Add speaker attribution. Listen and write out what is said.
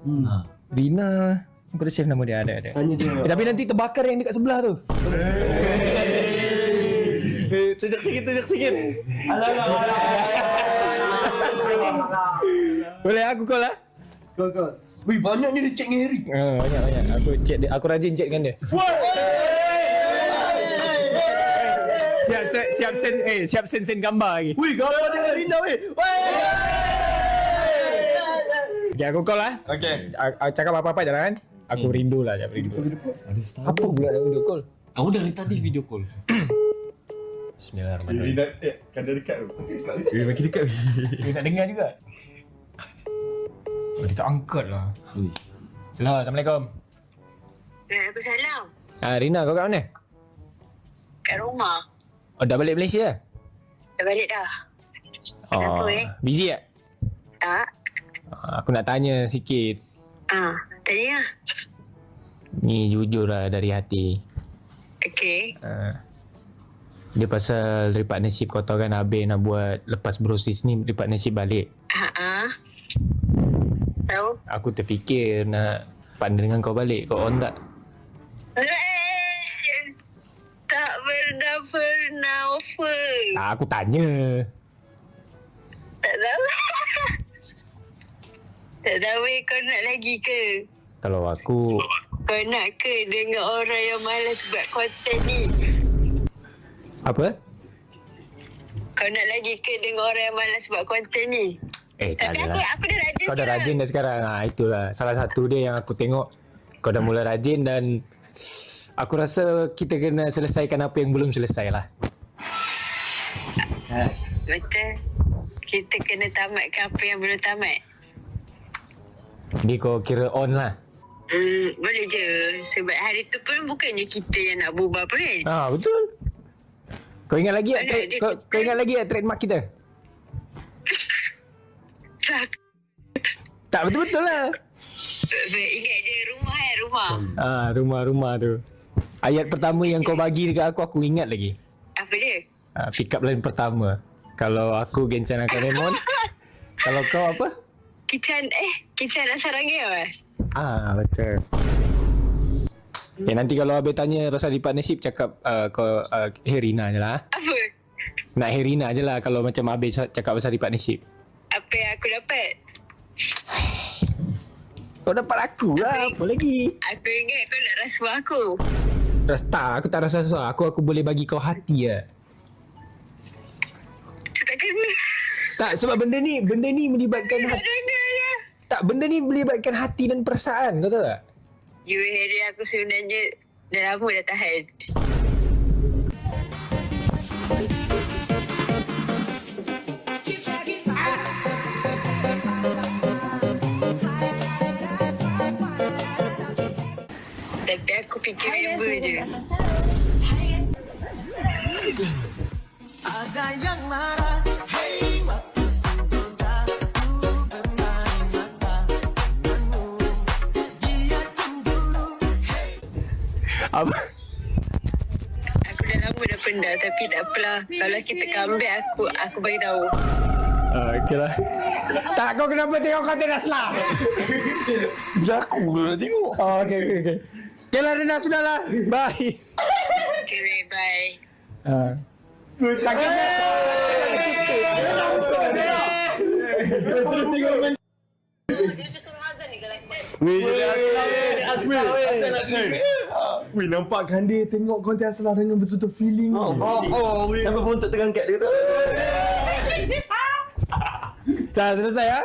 Speaker 1: Rina. Aku dah save nama dia. Ada.
Speaker 2: Tanya dia.
Speaker 1: Tapi nanti terbakar yang dekat sebelah tu. Tunjuk sikit. Alah. Boleh aku call lah.
Speaker 2: Kau. Wih, banyaknya dia check dengan Harry.
Speaker 1: Banyak. Aku check dia. Aku rajin check dengan dia. Siap send gambar lagi.
Speaker 2: Wih, gambar dia dengan Rina weh.
Speaker 1: Okay, aku call lah.
Speaker 3: Okay.
Speaker 1: Cakap apa-apa jangan. Aku rindu lah. Apa pula nak video call?
Speaker 3: Kau dari tadi video call.
Speaker 1: Bismillahirrahmanirrahim.
Speaker 3: Kan dia dekat tu. Makin dekat.
Speaker 1: Dia nak dengar juga. Dia tak angkat lah. Hello, Assalamualaikum.
Speaker 4: Waalaikumsalam.
Speaker 1: Rina, kau kat mana?
Speaker 4: Kat rumah.
Speaker 1: Oh, dah balik Malaysia?
Speaker 4: Dah balik dah. Kenapa
Speaker 1: Busy tak?
Speaker 4: Tak.
Speaker 1: Aku nak tanya sikit.
Speaker 4: Tanya lah.
Speaker 1: Ni jujur lah dari hati.
Speaker 4: Okay.
Speaker 1: Dia pasal partnership. Kau tahu kan Abe nak buat lepas brosis ni partnership balik.
Speaker 4: Tahu?
Speaker 1: Aku terfikir nak partner dengan kau balik. Kau on tak?
Speaker 4: Tak pernah offer.
Speaker 1: Aku tanya.
Speaker 4: Tak tahu. Tak tahu kau nak lagi ke?
Speaker 1: Kalau aku...
Speaker 4: Kau nak ke dengan orang yang malas buat konten ni?
Speaker 1: Apa?
Speaker 4: Kau nak lagi ke dengan orang yang malas buat konten ni?
Speaker 1: Tak
Speaker 4: Tapi
Speaker 1: adalah.
Speaker 4: aku dah rajin.
Speaker 1: Kau dah rajin dah sekarang. Itulah salah satu dia yang aku tengok. Kau dah mula rajin dan aku rasa kita kena selesaikan apa yang belum selesai lah.
Speaker 4: Betul. Kita kena tamatkan apa yang belum tamat.
Speaker 1: Jadi kau kira on lah.
Speaker 4: Boleh je. Sebab hari tu pun bukannya kita yang nak bubar pun kan?
Speaker 1: Betul. Kau ingat lagi
Speaker 4: Mana dia
Speaker 1: kau ingat lagi trademark kita? Tak betul-betul lah.
Speaker 4: Ingat je rumah.
Speaker 1: Rumah tu. Ayat pertama yang kau bagi dekat aku ingat lagi.
Speaker 4: Apa dia?
Speaker 1: Pick up line pertama. Kalau aku Gencan akan Raymond. Kalau kau apa?
Speaker 4: Kican Asarangnya apa?
Speaker 1: Betul. Nanti kalau Abel tanya pasal di partnership cakap kau Herina je lah.
Speaker 4: Apa?
Speaker 1: Nak Herina je lah kalau macam Abel cakap pasal di partnership.
Speaker 4: Apa yang aku dapat?
Speaker 1: Kau dapat aku lah. Apa lagi?
Speaker 4: Aku ingat kau nak rasuah aku.
Speaker 1: Aku tak rasa susah. Aku boleh bagi kau hati lah.
Speaker 4: Tak kena.
Speaker 1: Tak, sebab benda ni melibatkan hati. Tak, benda ni melibatkan hati dan perasaan. Kau tahu tak?
Speaker 4: You Harry, aku sebenarnya dah lama dah tahan. Tapi aku fikir member je.
Speaker 5: Ada yang marah, hey, waktu cinta ku bermain mata denganmu. Dia cemburu, hey.
Speaker 1: Apa?
Speaker 4: Aku dah lama dah pendam tapi tak apalah. Kalau kita comeback aku bagi tahu.
Speaker 1: Okay lah. Tak, kau kenapa tengok konten Aslah?
Speaker 2: Aku lah tengok.
Speaker 1: Okay. Okay lah Rina, sudahlah. Bye.
Speaker 4: Okay, Ray, bye.
Speaker 1: Sakit. Terus tengok kan.
Speaker 4: Dia just suruh Azan ni kalau
Speaker 2: Wih, nampakkan dia tengok konten Aslah dengan betul-betul feeling.
Speaker 3: Sampai pun tak terangkat dia tu.
Speaker 1: Dah selesai ya?